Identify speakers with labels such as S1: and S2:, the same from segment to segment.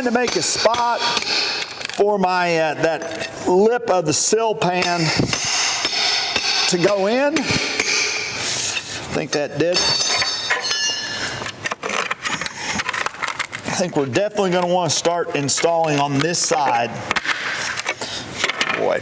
S1: trying to make a spot for my that lip of the sill pan to go in. I think that did. I think we're definitely going to want to start installing on this side. Boy.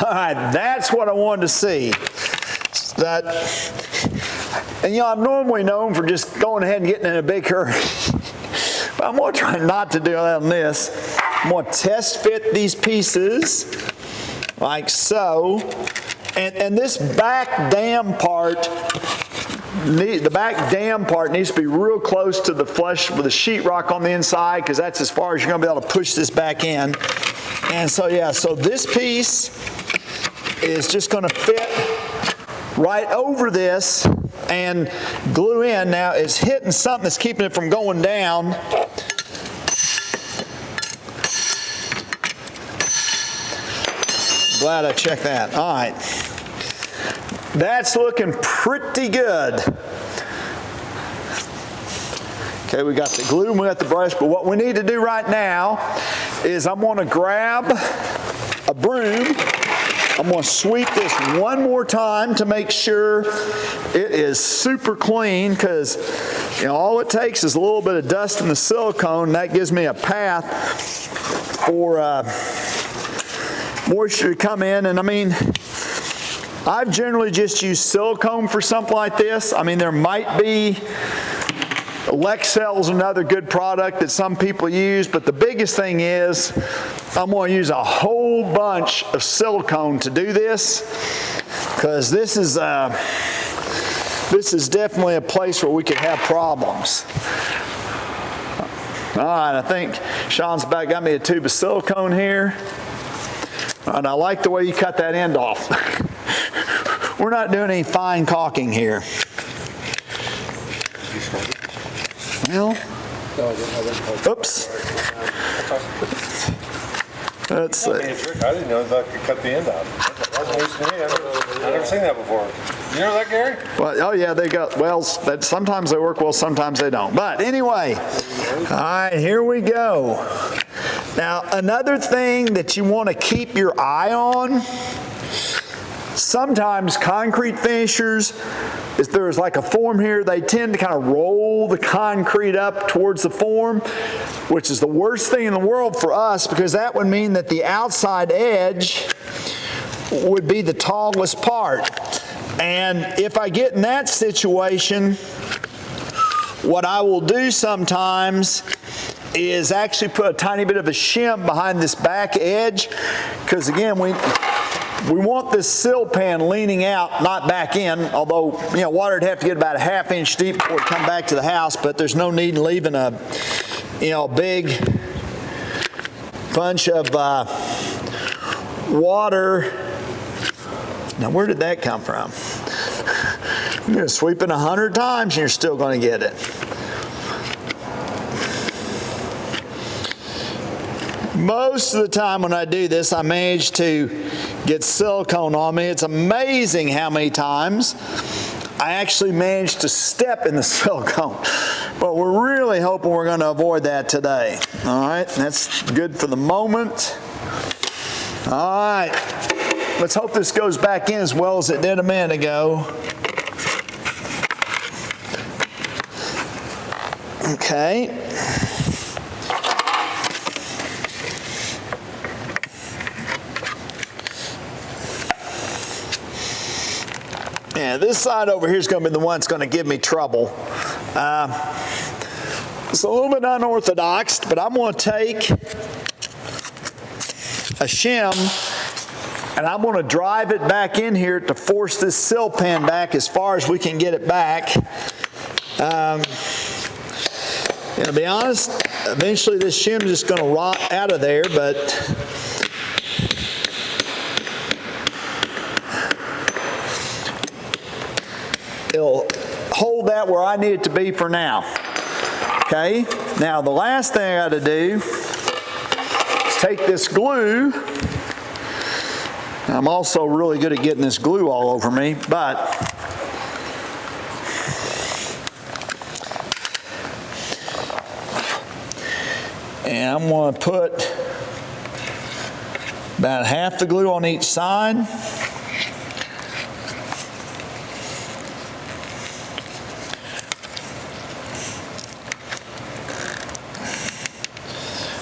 S1: All right, that's what I wanted to see. That, and you know, I'm normally known for just going ahead and getting in a big hurry. But I'm going to try not to do that on this. I'm going to test fit these pieces like so. And this back dam part, the back dam part needs to be real close to the flush with the sheetrock on the inside, because that's as far as you're going to be able to push this back in. And so, yeah, so this piece is just going to fit right over this and glue in. Now it's hitting something that's keeping it from going down. Glad I checked that. All right. That's looking pretty good. Okay, we got the glue and we got the brush, but what we need to do right now is I'm going to grab a broom. I'm going to sweep this one more time to make sure it is super clean, because you know, all it takes is a little bit of dust in the silicone. That gives me a path for moisture to come in. And I mean, I've generally just used silicone for something like this. I mean, there might be Lexcel's another good product that some people use, but the biggest thing is I'm going to use a whole bunch of silicone to do this, because this is definitely a place where we could have problems. All right, I think Sean's about got me a tube of silicone here. And I like the way you cut that end off. We're not doing any fine caulking here. Well, oops. Let's see.
S2: I didn't know that I could cut the end off. That's news to me. I've never seen that before. You know that, Gary?
S1: Well, oh yeah, they got, well, sometimes they work well, sometimes they don't. But anyway, all right, here we go. Now, another thing that you want to keep your eye on, sometimes concrete finishers, if there's like a form here, they tend to kind of roll the concrete up towards the form, which is the worst thing in the world for us, because that would mean that the outside edge would be the tallest part. And if I get in that situation, what I will do sometimes is actually put a tiny bit of a shim behind this back edge, because again, we want this sill pan leaning out, not back in, although, you know, water would have to get about a ½ inch deep before it come back to the house, but there's no need in leaving a, you know, big bunch of water. Now, where did that come from? You're going to sweep it 100 times and you're still going to get it. Most of the time when I do this, I manage to get silicone on me. It's amazing how many times I actually manage to step in the silicone. But we're really hoping we're going to avoid that today. All right, that's good for the moment. All right, let's hope this goes back in as well as it did a minute ago. Okay. Yeah, this side over here is going to be the one that's going to give me trouble. It's a little bit unorthodox, but I'm going to take a shim and I'm going to drive it back in here to force this sill pan back as far as we can get it back. To be honest, Eventually this shim's just going to rot out of there, but it'll hold that where I need it to be for now. Okay, now the last thing I got to do is take this glue. I'm also really good at getting this glue all over me, but and I'm going to put about half the glue on each side.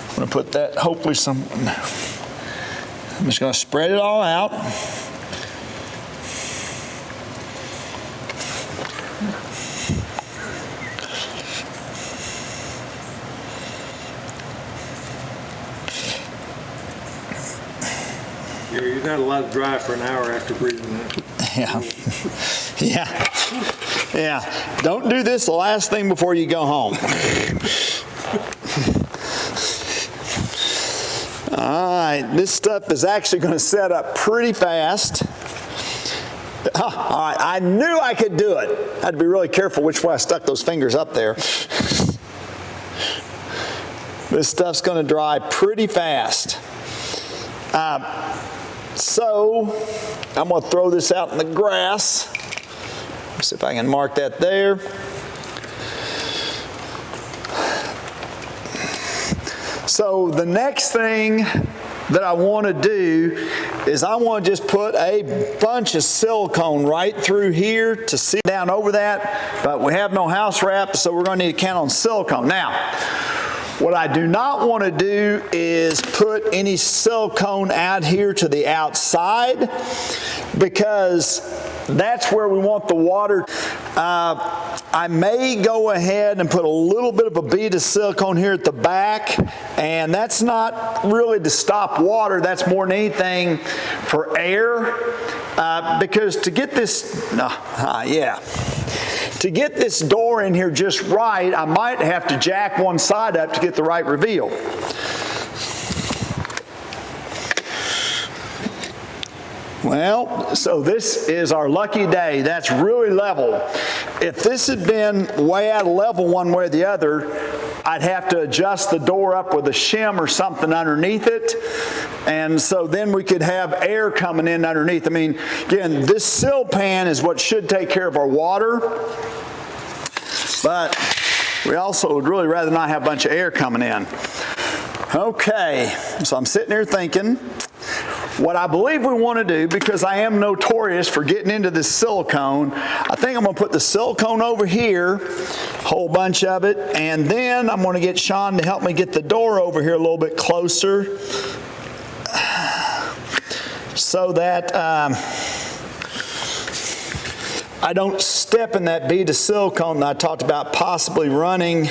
S1: I'm going to put that, hopefully I'm just going to spread it all out.
S2: You're not allowed to dry for an hour after breathing in.
S1: Yeah. Yeah. Don't do this the last thing before you go home. All right, this stuff is actually going to set up pretty fast. All right, I knew I could do it. I had to be really careful which way I stuck those fingers up there. This stuff's going to dry pretty fast. So I'm going to throw this out in the grass. See if I can mark that there. So the next thing that I want to do is I want to just put a bunch of silicone right through here to seal down over that, but we have no house wrap, so we're going to need to count on silicone. Now, what I do not want to do is put any silicone out here to the outside, because that's where we want the water. I may go ahead and put a little bit of a bead of silicone here at the back, and that's not really to stop water, that's more than anything for air, because to get this, to get this door in here just right, I might have to jack one side up to get the right reveal. Well, so this is our lucky day. That's really level. If this had been way out of level one way or the other, I'd have to adjust the door up with a shim or something underneath it. And so then we could have air coming in underneath. I mean, again, this sill pan is what should take care of our water. But we also would really rather not have a bunch of air coming in. Okay, so I'm sitting here thinking, what I believe we want to do, because I am notorious for getting into this silicone, I think I'm going to put the silicone over here, a whole bunch of it, and then I'm going to get Sean to help me get the door over here a little bit closer so that I don't step in that bead of silicone that I talked about possibly running.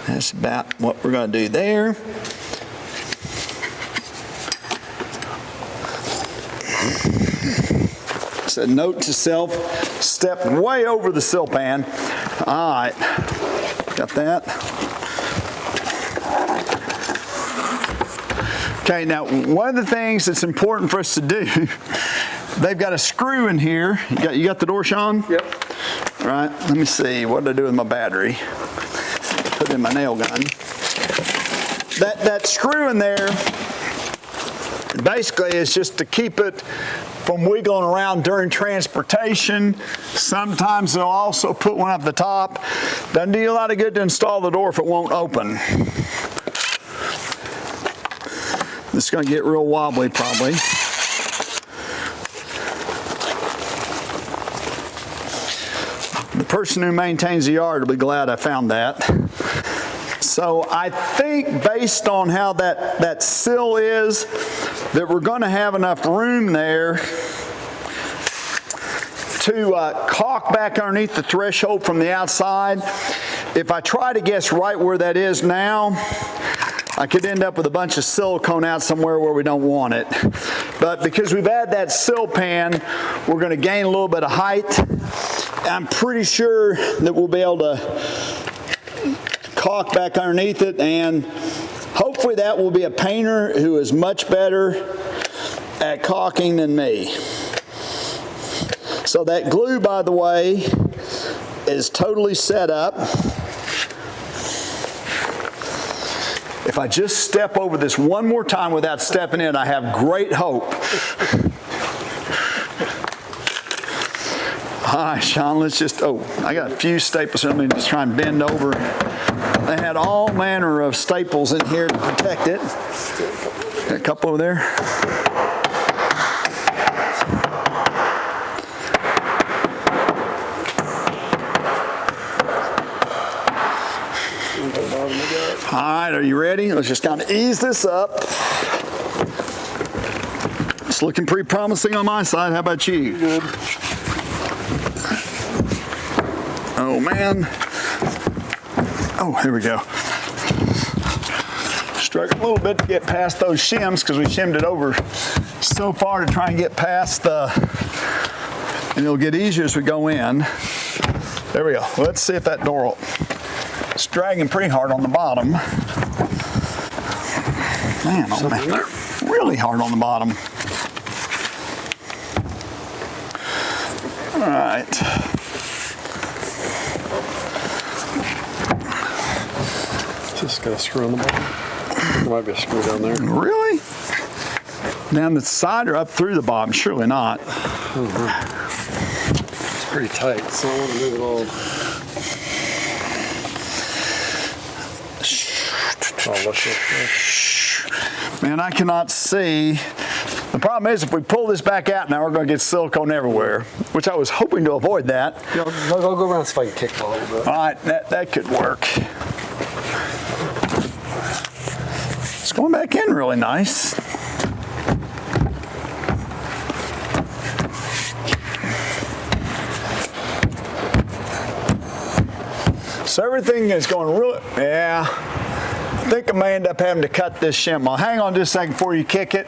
S1: That's about what we're going to do there. So note to self, step way over the sill pan. All right, got that. Okay, now one of the things that's important for us to do, they've got a screw in here. You got the door, Sean?
S2: Yep.
S1: All right, let me see. What did I do with my battery? Put it in my nail gun. That screw in there basically is just to keep it from wiggling around during transportation. Sometimes they'll also put one up the top. Doesn't do you a lot of good to install the door if it won't open. This is going to get real wobbly probably. The person who maintains the yard will be glad I found that. So I think based on how that sill is, that we're going to have enough room there to caulk back underneath the threshold from the outside. If I try to guess right where that is now, I could end up with a bunch of silicone out somewhere where we don't want it. But because we've added that sill pan, we're going to gain a little bit of height. I'm pretty sure that we'll be able to caulk back underneath it, and hopefully that will be a painter who is much better at caulking than me. So that glue, by the way, is totally set up. If I just step over this one more time without stepping in, I have great hope. All right, Sean, let's just, I got a few staples. Let me just try and bend over. They had all manner of staples in here to protect it. Got a couple over there. All right, are you ready? Let's just kind of ease this up. It's looking pretty promising on my side. How about you?
S2: Good.
S1: Oh, man. Oh, here we go. Struggle a little bit to get past those shims because we shimmed it over so far to try and get past the, and it'll get easier as we go in. There we go. Let's see if that door will. It's dragging pretty hard on the bottom. Man, oh man, really hard on the bottom. All right.
S2: Just got a screw on the bottom. There might be a screw down there.
S1: Really? Down the side or up through the bottom? Surely not.
S2: It's pretty tight, so I want to move it all.
S1: Man, I cannot see. The problem is if we pull this back out now, we're going to get silicone everywhere, which I was hoping to avoid that.
S2: Yeah, I'll go around and see if I can kick it a little bit.
S1: All right, that could work. It's going back in really nice. So everything is going really, yeah. I think I may end up having to cut this shim off. Hang on just a second before you kick it.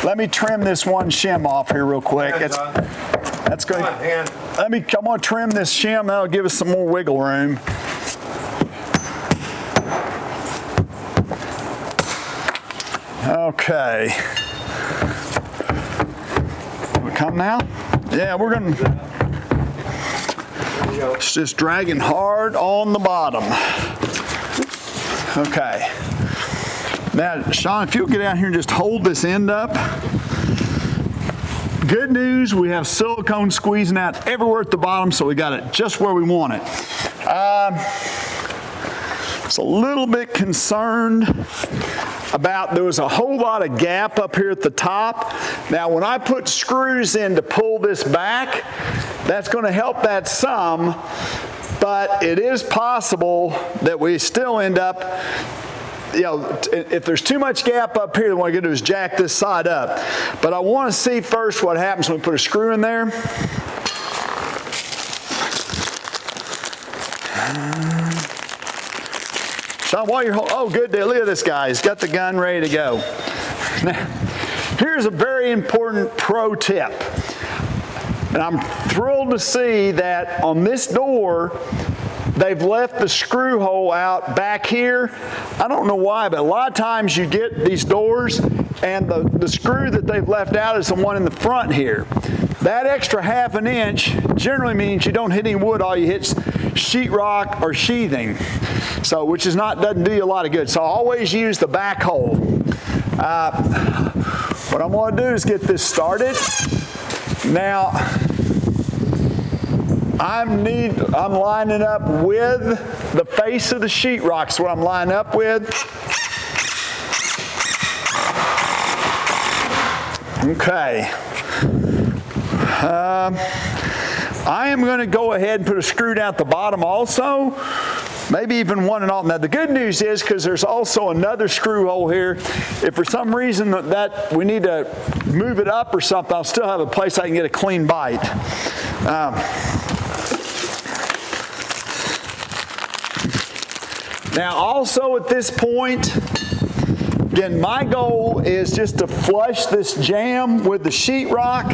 S1: Let me trim this one shim off here real quick. That's good. I'm going to trim this shim. That'll give us some more wiggle room. Okay. We come now? Yeah, we're going to. It's just dragging hard on the bottom. Okay. Now, Sean, if you'll get out here and just hold this end up. Good news, we have silicone squeezing out everywhere at the bottom, so we got it just where we want it. It's a little bit concerned about, there was a whole lot of gap up here at the top. Now, when I put screws in to pull this back, that's going to help that some, but it is possible that we still end up, you know, if there's too much gap up here, then what I can do is jack this side up. But I want to see first what happens when we put a screw in there. Sean, while you're oh, good deal. Look at this guy. He's got the gun ready to go. Now, here's a very important pro tip. And I'm thrilled to see that on this door, they've left the screw hole out back here. I don't know why, but a lot of times you get these doors and the screw that they've left out is the one in the front here. That extra ½ an inch generally means you don't hit any wood, all you hit's sheetrock or sheathing. So, which is doesn't do you a lot of good. So I always use the back hole. What I'm going to do is get this started. Now, I'm lining up with the face of the sheetrock. So what I'm lining up with. Okay. I am going to go ahead and put a screw down at the bottom also. Maybe even one and all. Now the good news is, because there's also another screw hole here, if for some reason that we need to move it up or something, I'll still have a place I can get a clean bite. Now also at this point, Again, my goal is just to flush this jamb with the sheetrock,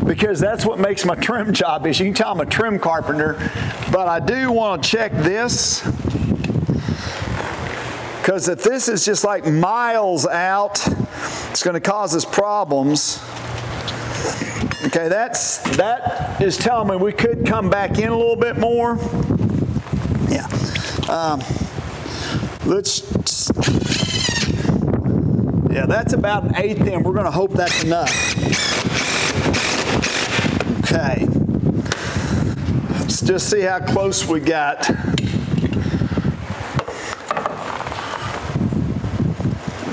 S1: because that's what makes my trim job is. You can tell I'm a trim carpenter, but I do want to check this, because if this is just like miles out, it's going to cause us problems. Okay, that is telling me we could come back in a little bit more. Yeah. Yeah, that's about an 1/8 in. We're going to hope that's enough. Okay. Let's just see how close we got.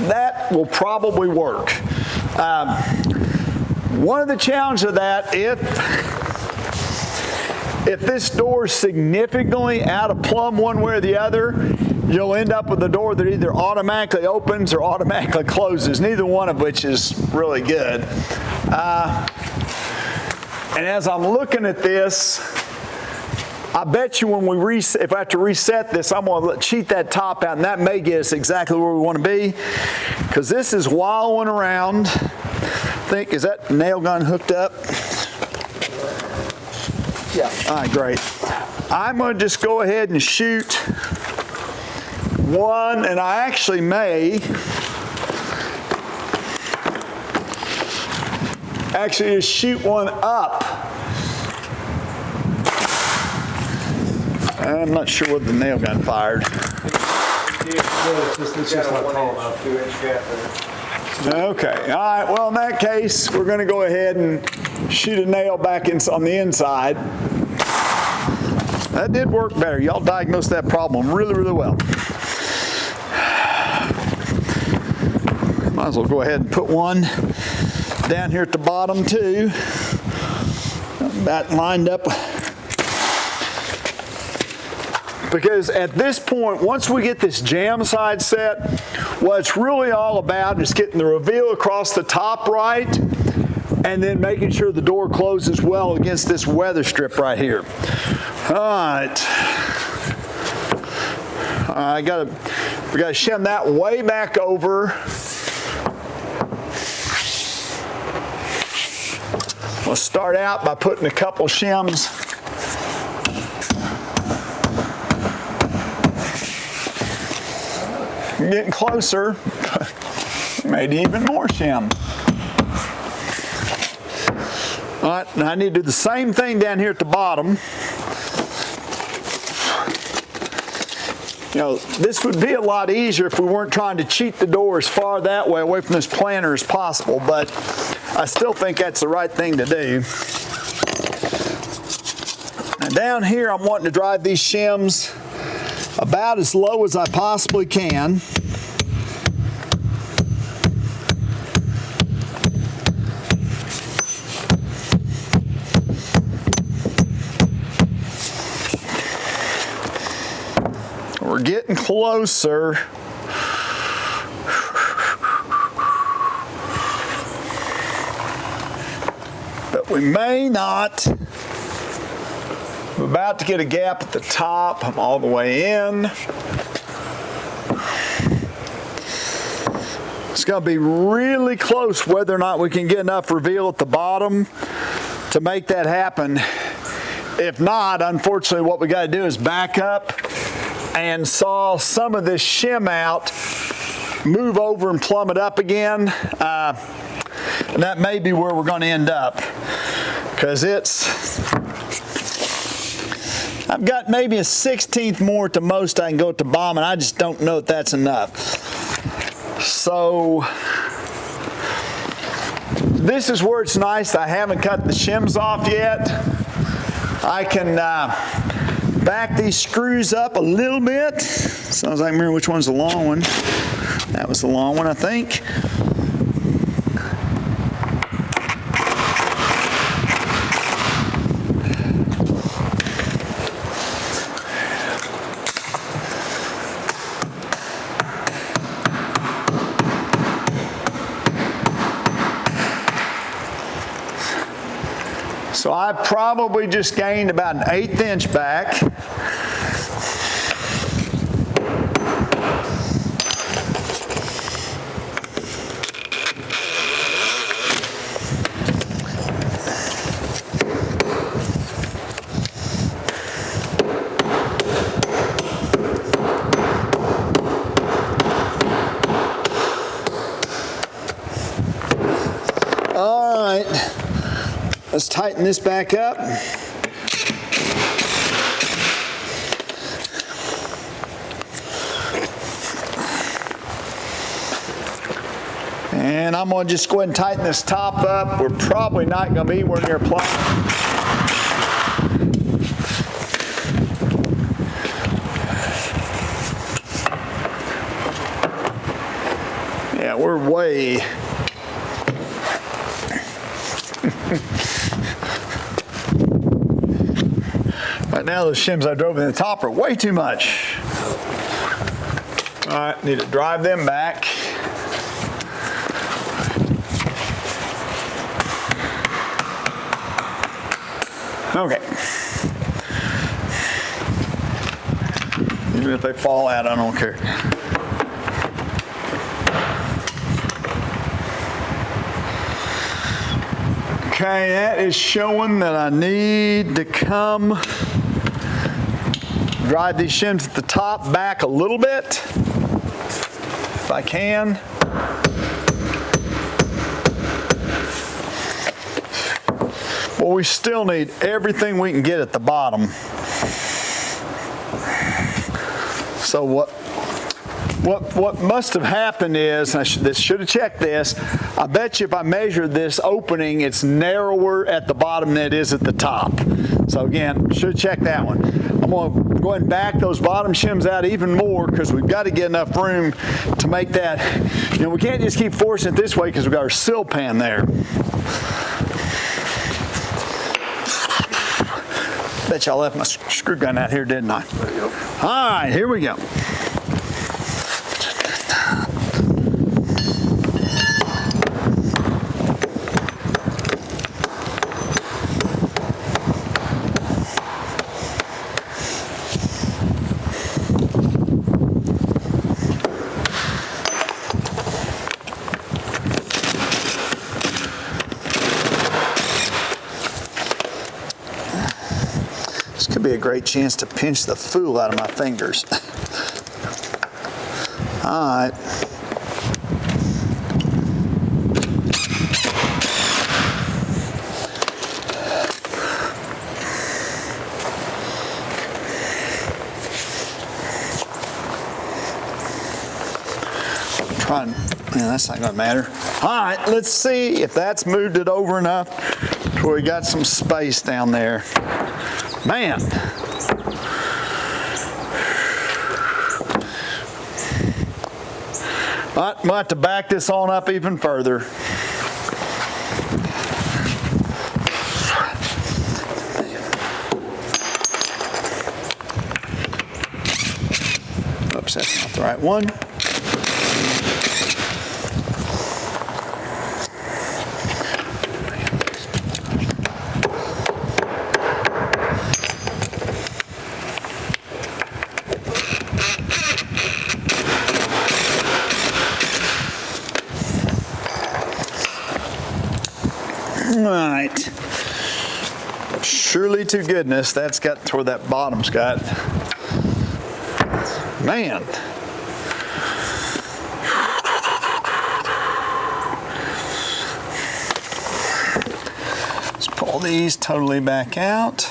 S1: That will probably work. One of the challenges of that, if this door is significantly out of plumb one way or the other, you'll end up with a door that either automatically opens or automatically closes, neither one of which is really good. And as I'm looking at this, I bet you when if I have to reset this, I'm going to cheat that top out, and that may get us exactly where we want to be, because this is wallowing around. Is that nail gun hooked up? Yeah. All right, great. I'm going to just go ahead and shoot one, and I actually may just shoot one up. I'm not sure what the nail gun fired.
S2: It's just not tall enough, 2-inch gap there.
S1: Okay, all right, well, in that case, we're going to go ahead and shoot a nail back on the inside. That did work better. Y'all diagnosed that problem really, really well. Might as well go ahead and put one down here at the bottom, too. That lined up. Because at this point, once we get this jamb side set, what it's really all about is getting the reveal across the top right, and then making sure the door closes well against this weather strip right here. All right. We got to shim that way back over. We'll start out by putting a couple shims getting closer, maybe even more shim. All right, now I need to do the same thing down here at the bottom. You know, this would be a lot easier if we weren't trying to cheat the door as far that way away from this planter as possible, but I still think that's the right thing to do. And down here, I'm wanting to drive these shims about as low as I possibly can. We're getting closer. But we may not. I'm about to get a gap at the top. I'm all the way in. It's going to be really close whether or not we can get enough reveal at the bottom to make that happen. If not, unfortunately, what we got to do is back up and saw some of this shim out, move over and plumb it up again. And that may be where we're going to end up, because I've got maybe a 1/16 more at the most I can go at the bottom, and I just don't know if that's enough. So this is where it's nice that I haven't cut the shims off yet. I can back these screws up a little bit. As long as I remember which one's the long one. That was the long one, I think. So I probably just gained about an 1/8 inch back. right, let's tighten this back up. And I'm going to just go ahead and tighten this top up. We're probably not going to be anywhere near plumbing. Yeah, we're way. Right now, those shims I drove in the top are way too much. All right, need to drive them back. Okay. Even if they fall out, I don't care. Okay, that is showing that I need to come drive these shims at the top back a little bit, if I can. But we still need everything we can get at the bottom. So what must have happened is, and I should have checked this, I bet you if I measure this opening, it's narrower at the bottom than it is at the top. So again, should have checked that one. I'm going to go ahead and back those bottom shims out even more because we've got to get enough room to make that, we can't just keep forcing it this way because we've got our sill pan there. Bet y'all left my screw gun out here, didn't I? All right, here we go. Be a great chance to pinch the fool out of my fingers. All right. That's not going to matter. All right, let's see if that's moved it over enough to where we got some space down there. Man. All right, we'll have to back this on up even further. Oops, that's not the right one. All right. Surely to goodness, that's got to where that bottom's got. Man. Let's pull these totally back out.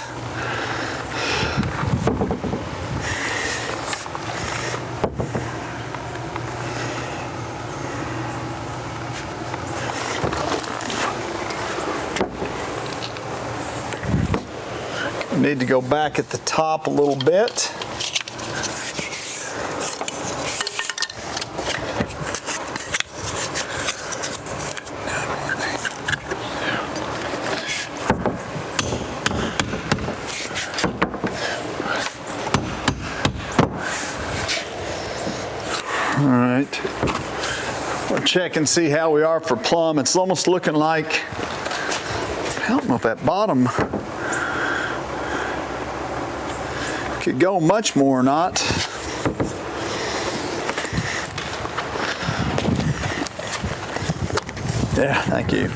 S1: Need to go back at the top a little bit. All right. We'll check and see how we are for plumb. It's almost looking like, I don't know if that bottom could go much more or not. Yeah, thank you.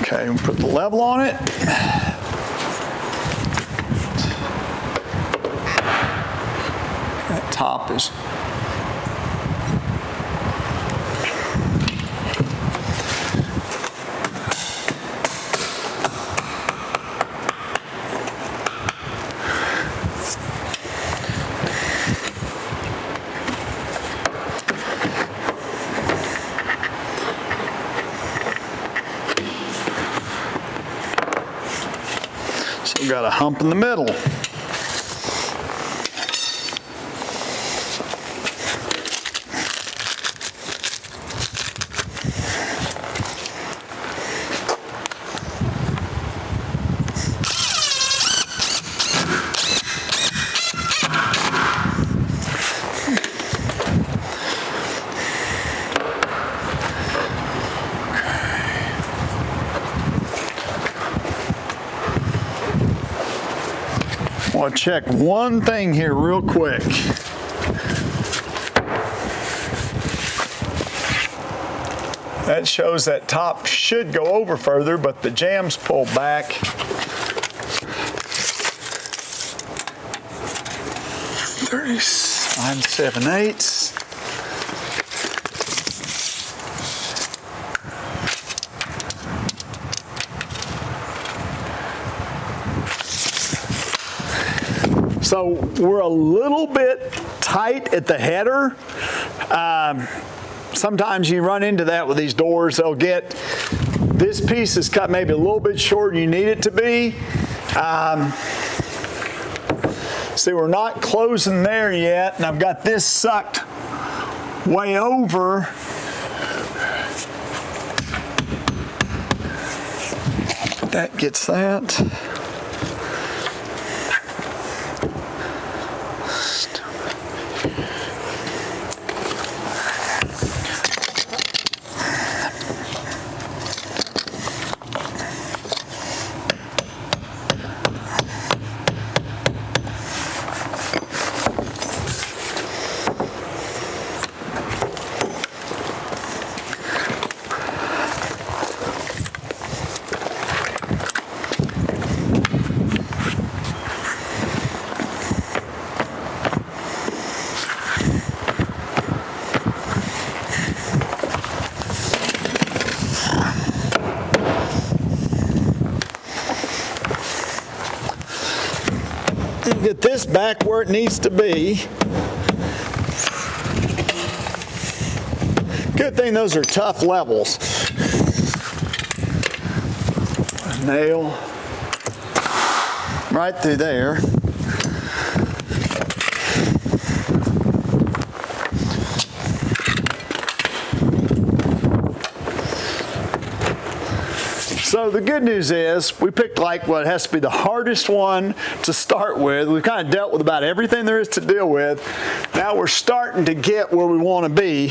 S1: Okay, we'll put the level on it. That top is got a hump in the middle. I want to check one thing here real quick. That shows that top should go over further, but the jam's pulled back. 39 7/8. So we're a little bit tight at the header. Sometimes you run into that with these doors. They'll get, this piece is cut maybe a little bit shorter than you need it to be. See, we're not closing there yet, and I've got this sucked way over. That gets that. Get this back where it needs to be. Good thing those are tough levels. A nail right through there. So the good news is we picked like what has to be the hardest one to start with. We've kind of dealt with about everything there is to deal with. Now we're starting to get where we want to be.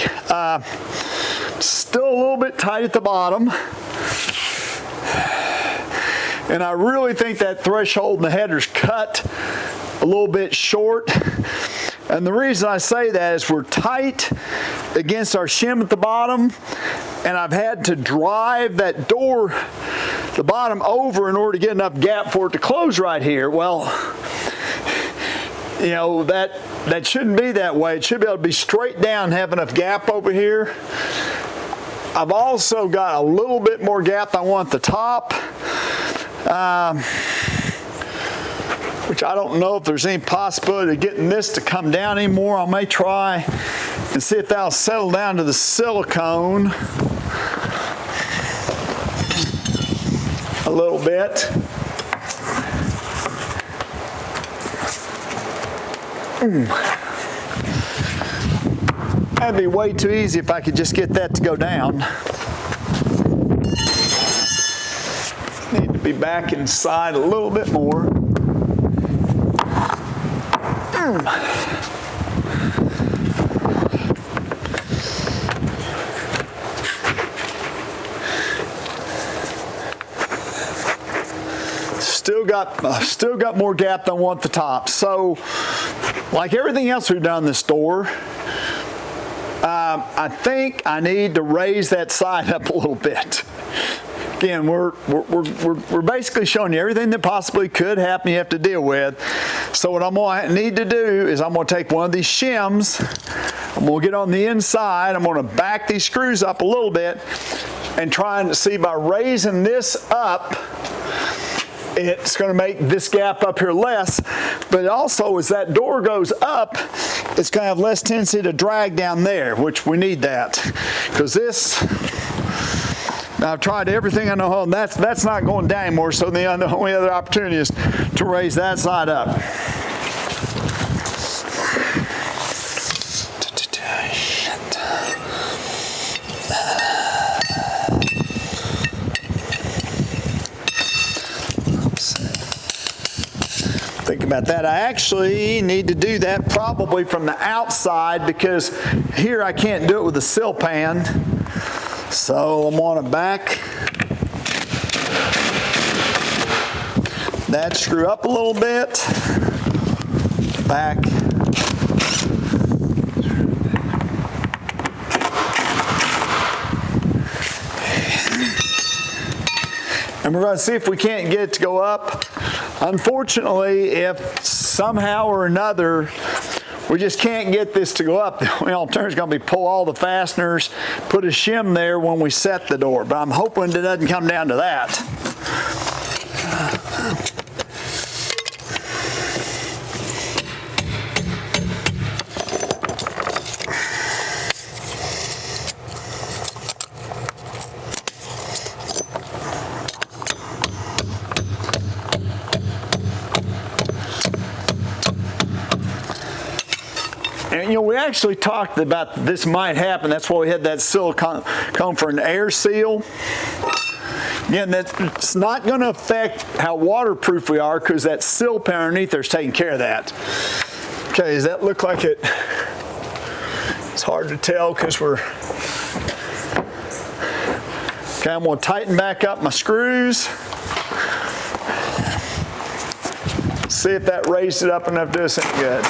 S1: Still a little bit tight at the bottom. And I really think that threshold in the header's cut a little bit short. And the reason I say that is we're tight against our shim at the bottom, and I've had to drive that door, the bottom over in order to get enough gap for it to close right here. Well, you know, that shouldn't be that way. It should be able to be straight down and have enough gap over here. I've also got a little bit more gap I want at the top. Which I don't know if there's any possibility of getting this to come down anymore. I may try and see if that'll settle down to the silicone a little bit. That'd be way too easy if I could just get that to go down. Need to be back inside a little bit more. Still got more gap than I want at the top. So, like everything else we've done in this door, I think I need to raise that side up a little bit. Again, we're basically showing you everything that possibly could happen you have to deal with. So what I'm going to need to do is I'm going to take one of these shims, I'm going to get on the inside, I'm going to back these screws up a little bit and try and see by raising this up, it's going to make this gap up here less, but also as that door goes up, it's going to have less tendency to drag down there, which we need that, because this Now, I've tried everything I know how, and that's not going down anymore, so the only other opportunity is to raise that side up. Think about that. I actually need to do that probably from the outside because here I can't do it with a sill pan. So I'm on it back. That screw up a little bit. Back. And we're going to see if we can't get it to go up. Unfortunately, if somehow or another we just can't get this to go up, the only alternative is going to be pull all the fasteners, put a shim there when we set the door. But I'm hoping it doesn't come down to that. And we actually talked about this might happen. That's why we had that silicone come for an air seal. Again, that's not going to affect how waterproof we are because that sill pan underneath there is taking care of that. Okay, does that look like it? It's hard to tell because we're... Okay, I'm going to tighten back up my screws. See if that raised it up enough to do us any good.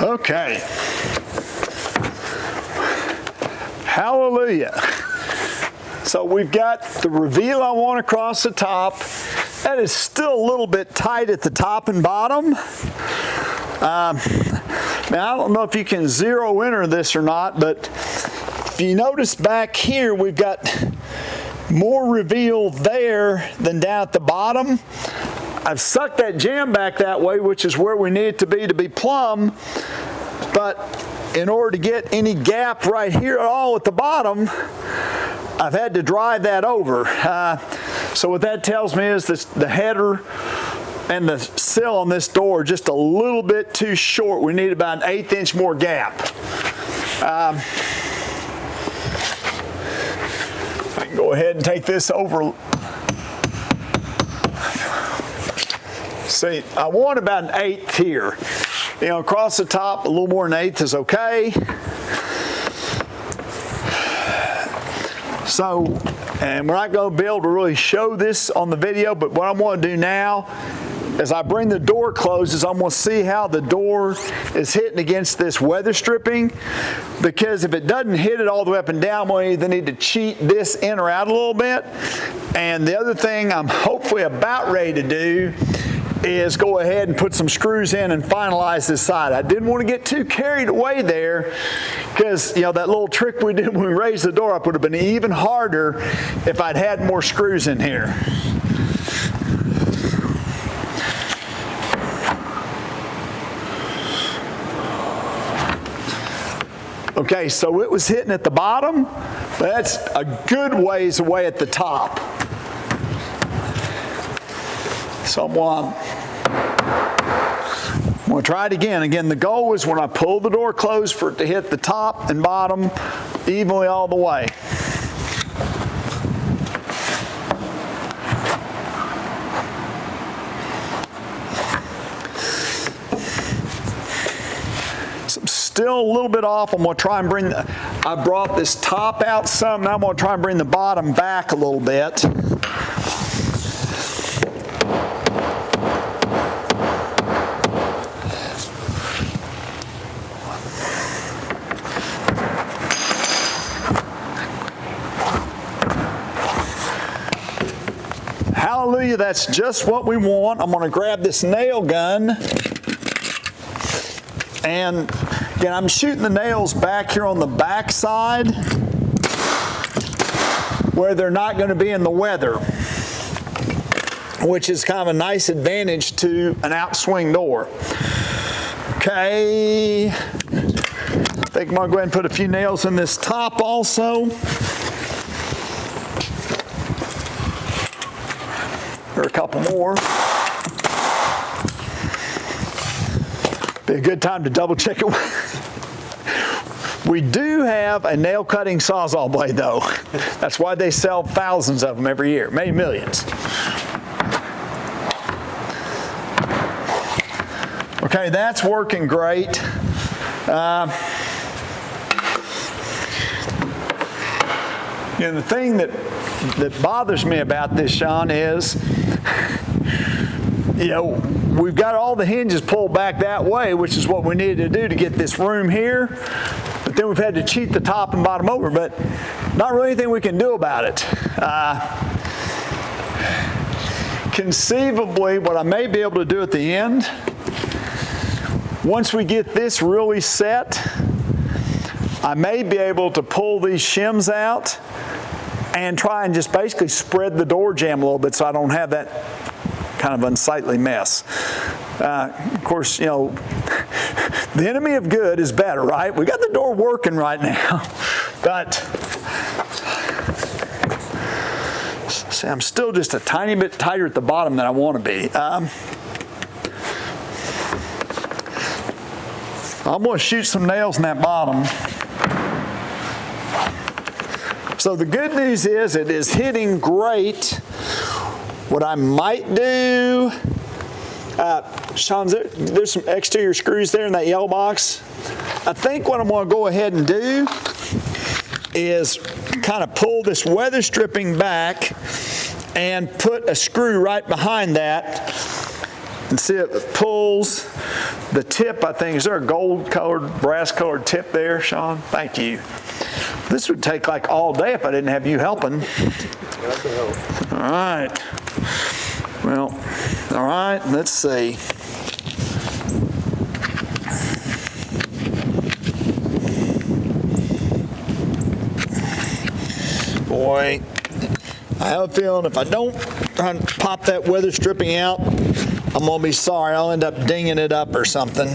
S1: Okay. Hallelujah. So we've got the reveal I want across the top. That is still a little bit tight at the top and bottom. Now, I don't know if you can zero enter this or not, but if you notice back here, we've got more reveal there than down at the bottom. I've sucked that jam back that way, which is where we need it to be plumb. But in order to get any gap right here at all at the bottom, I've had to drive that over. So what that tells me is this, the header and the sill on this door are just a little bit too short. We need about an 1/8 inch more gap. I can go ahead and take this over. See, I want about an 1/8 here. Across the top, a little more than 1/8 is okay. So, and we're not going to be able to really show this on the video, but what I'm going to do now, as I bring the door closed, is I'm going to see how the door is hitting against this weather stripping, because if it doesn't hit it all the way up and down, we'll either need to cheat this in or out a little bit. And the other thing I'm hopefully about ready to do is go ahead and put some screws in and finalize this side. I didn't want to get too carried away there because, that little trick we did when we raised the door up would have been even harder if I'd had more screws in here. Okay, so it was hitting at the bottom, but that's a good ways away at the top. So I'm going to try it again. Again, the goal is when I pull the door closed for it to hit the top and bottom evenly all the way. So I'm still a little bit off. I'm going to try and bring I brought this top out some. Now I'm going to try and bring the bottom back a little bit. Hallelujah, that's just what we want. I'm going to grab this nail gun. And again, I'm shooting the nails back here on the back side where they're not going to be in the weather. which is kind of a nice advantage to an outswing door. Okay, I think I'm gonna go ahead and put a few nails in this top also. Or a couple more. Be a good time to double check it. We do have a nail cutting Sawzall blade though. That's why they sell thousands of them every year, maybe millions. Okay, that's working great. And the thing that bothers me about this, Sean, is, we've got all the hinges pulled back that way, which is what we needed to do to get this room here. But then we've had to cheat the top and bottom over, but not really anything we can do about it. Conceivably, what I may be able to do at the end, once we get this really set, I may be able to pull these shims out and try and just basically spread the door jamb a little bit so I don't have that kind of unsightly mess. Of course, the enemy of good is better, right? We got the door working right now, but see, I'm still just a tiny bit tighter at the bottom than I want to be. I'm going to shoot some nails in that bottom. So the good news is it is hitting great. What I might do, Sean, there's some exterior screws there in that yellow box. I think what I'm going to go ahead and do is kind of pull this weather stripping back and put a screw right behind that. And see, it pulls the tip, I think. Is there a gold-colored, brass-colored tip there, Sean? Thank you. This would take like all day if I didn't have you helping. All right. Well, all right, let's see. Boy, I have a feeling if I don't try and pop that weather stripping out, I'm going to be sorry. I'll end up dinging it up or something.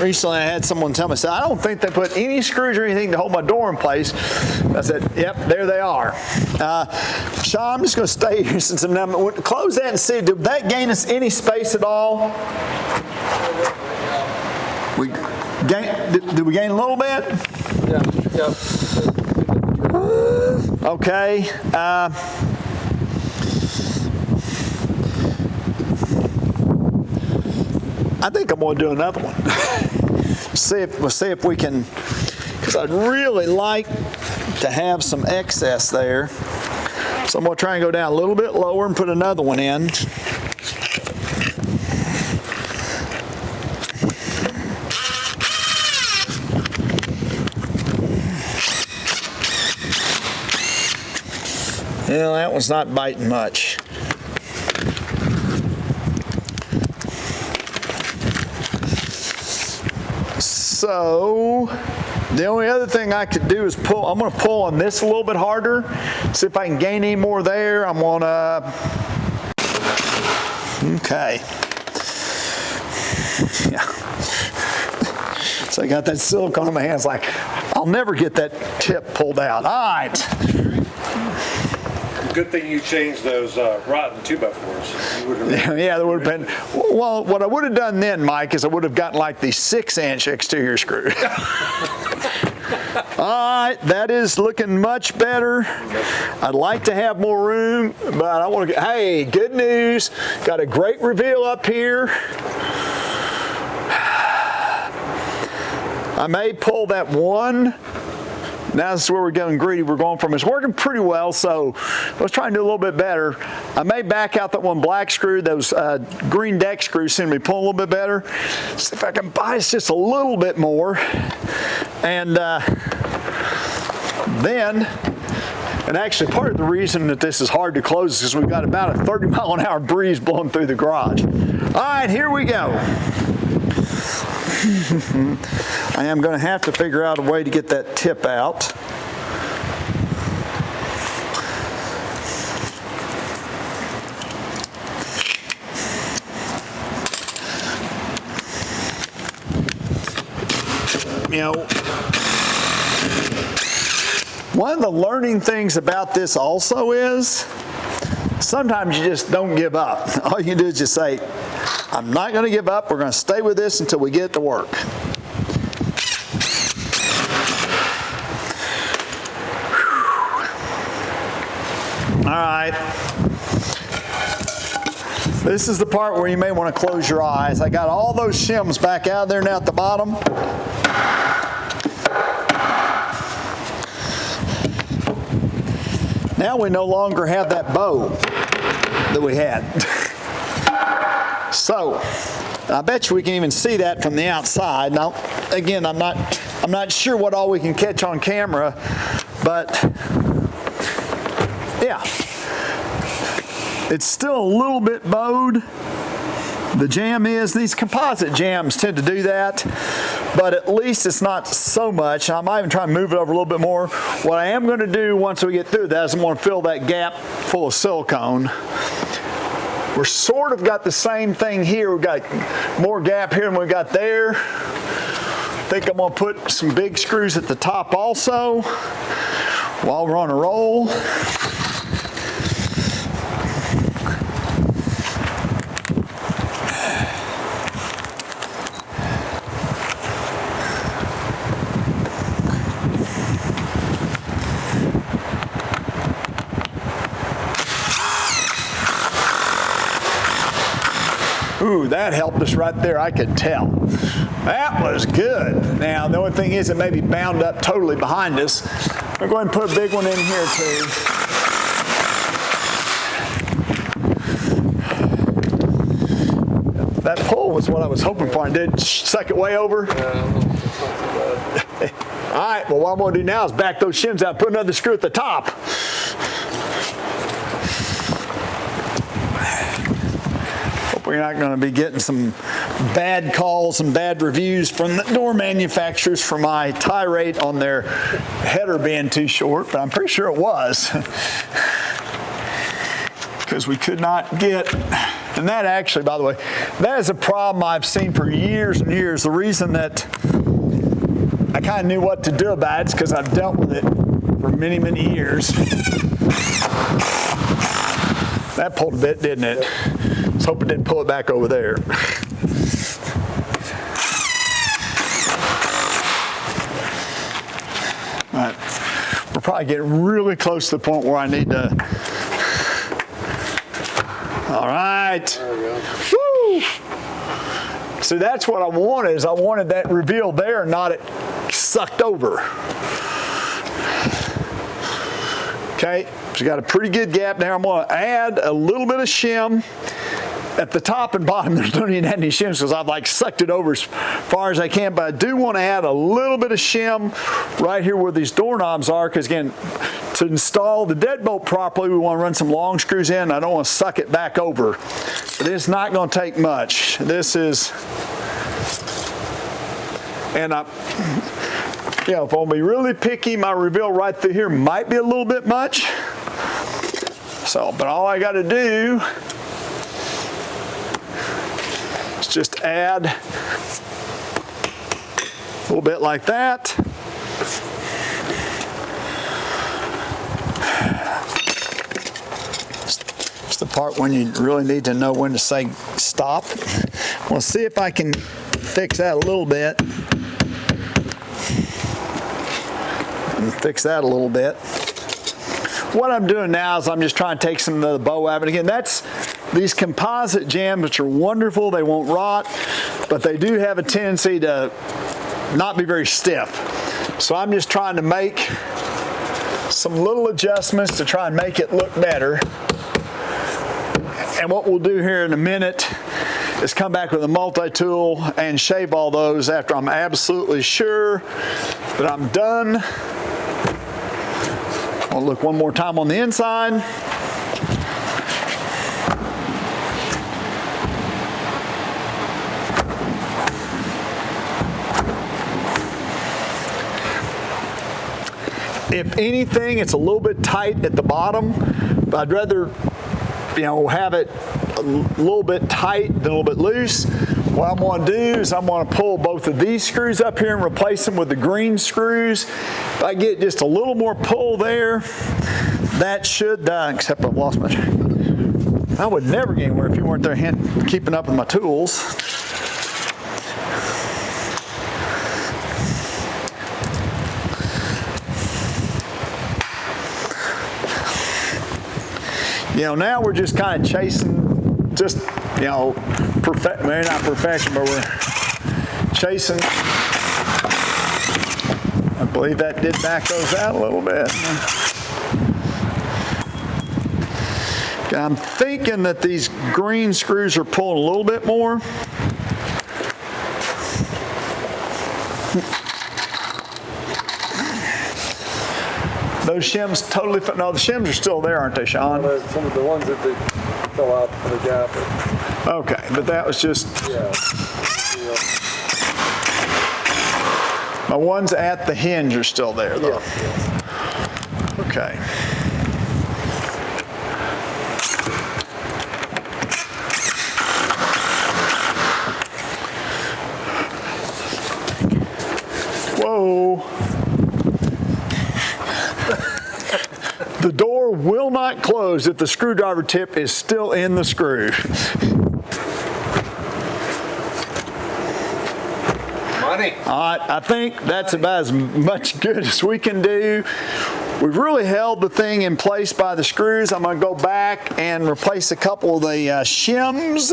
S1: Recently, I had someone tell me, I don't think they put any screws or anything to hold my door in place. I said, yep, there they are. Sean, I'm just going to stay here since I'm now. Close that and see, did that gain us any space at all? Did we gain a little bit?
S3: Yeah.
S1: Okay. I think I'm going to do another one. We'll see if we can, because I'd really like to have some excess there. So I'm going to try and go down a little bit lower and put another one in. Well, that one's not biting much. So the only other thing I could do is pull. I'm going to pull on this a little bit harder. See if I can gain any more there. I'm going to. Okay. Yeah. So I got that silicone in my hands. Like I'll never get that tip pulled out. All right.
S2: Good thing you changed those rotten 2x4s.
S1: Yeah, there would have been. Well, what I would have done then, Mike, is I would have gotten like the 6-inch exterior screw. All right, that is looking much better. I'd like to have more room, but I want to get, hey, good news. Got a great reveal up here. I may pull that one. Now this is where we're going greedy. We're going from, it's working pretty well, so let's try and do a little bit better. I may back out that one black screw. Those green deck screws seem to be pulling a little bit better. See if I can bias just a little bit more. And then And actually, part of the reason that this is hard to close is because we've got about a 30-mile-an-hour breeze blowing through the garage. All right, here we go. I am going to have to figure out a way to get that tip out. You know, one of the learning things about this also is sometimes you just don't give up. All you can do is just say, I'm not going to give up. We're going to stay with this until we get it to work. All right. This is the part where you may want to close your eyes. I got all those shims back out there now at the bottom. Now we no longer have that bow that we had. So, I bet you we can even see that from the outside. Now, again, I'm not sure what all we can catch on camera, but yeah. It's still a little bit bowed. The jam is, these composite jams tend to do that, but at least it's not so much. I might even try and move it over a little bit more. What I am going to do once we get through that is I'm going to fill that gap full of silicone. We're sort of got the same thing here. We've got more gap here than we got there. I think I'm going to put some big screws at the top also while we're on a roll. Ooh, that helped us right there, I could tell. That was good. Now, the only thing is it may be bound up totally behind us. I'll go ahead and put a big one in here too. That pull was what I was hoping for. And did suck it way over? All right, well, what I'm going to do now is back those shims out, put another screw at the top. We're not going to be getting some bad calls and bad reviews from the door manufacturers for my tirade on their header being too short, but I'm pretty sure it was. Because we could not get, and that actually, by the way, that is a problem I've seen for years and years. The reason that I kind of knew what to do about it is because I've dealt with it for many, many years. That pulled a bit, didn't it? Let's hope it didn't pull it back over there. All right. We're probably getting really close to the point where I need to. All right. There we go. Woo! So that's what I wanted, is I wanted that reveal there, not it sucked over. Okay, so you got a pretty good gap there. I'm going to add a little bit of shim. At the top and bottom, there's no need to add any shims because I've like sucked it over as far as I can, but I do want to add a little bit of shim right here where these doorknobs are, because again, to install the deadbolt properly, we want to run some long screws in. I don't want to suck it back over, but it's not going to take much. This is, and if I'm going to be really picky, my reveal right through here might be a little bit much. So, but all I got to do is just add a little bit like that. It's the part when you really need to know when to say stop. We'll see if I can fix that a little bit. And fix that a little bit. What I'm doing now is I'm just trying to take some of the bow out. And again, these composite jams, which are wonderful, they won't rot, but they do have a tendency to not be very stiff. So I'm just trying to make some little adjustments to try and make it look better. And what we'll do here in a minute is come back with a multi-tool and shave all those after I'm absolutely sure that I'm done I'll look one more time on the inside. If anything, it's a little bit tight at the bottom, but I'd rather, have it a little bit tight than a little bit loose. What I'm going to do is I'm going to pull both of these screws up here and replace them with the green screws. If I get just a little more pull there, that should, except I've lost my, I would never get anywhere if you weren't there keeping up with my tools. Now we're just kind of chasing, maybe not perfection, but we're chasing. I believe that did back those out a little bit. Okay, I'm thinking that these green screws are pulling a little bit more. Those shims totally, no, the shims are still there, aren't they, Sean?
S2: Some of the ones that they fell out of the gap.
S1: Okay, but that was just.
S2: Yeah.
S1: My ones at the hinge are still there, though.
S2: Yeah.
S1: Okay. Whoa. The door will not close if the screwdriver tip is still in the screw.
S2: Money.
S1: All right, I think that's about as much good as we can do. We've really held the thing in place by the screws. I'm going to go back and replace a couple of the shims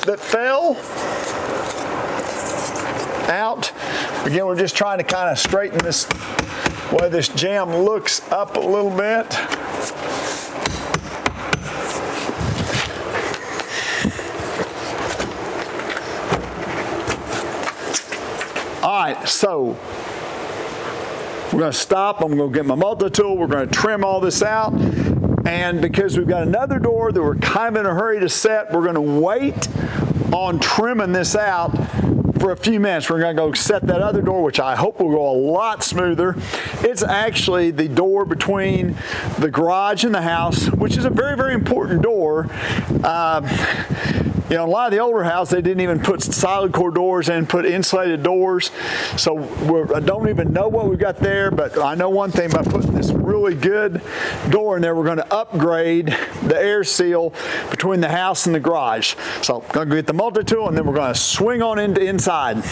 S1: that fell out. Again, we're just trying to kind of straighten this way this jamb looks up a little bit. All right, so we're going to stop. I'm going to get my multi-tool. We're going to trim all this out. And because we've got another door that we're kind of in a hurry to set, we're going to wait on trimming this out for a few minutes. We're going to go set that other door, which I hope will go a lot smoother. It's actually the door between the garage and the house, which is a very, very important door. A lot of the older houses, they didn't even put solid core doors in, put insulated doors. So I don't even know what we've got there, but I know one thing by putting this really good door in there, we're going to upgrade the air seal between the house and the garage. So I'm going to get the multi-tool and then we're going to swing on into inside.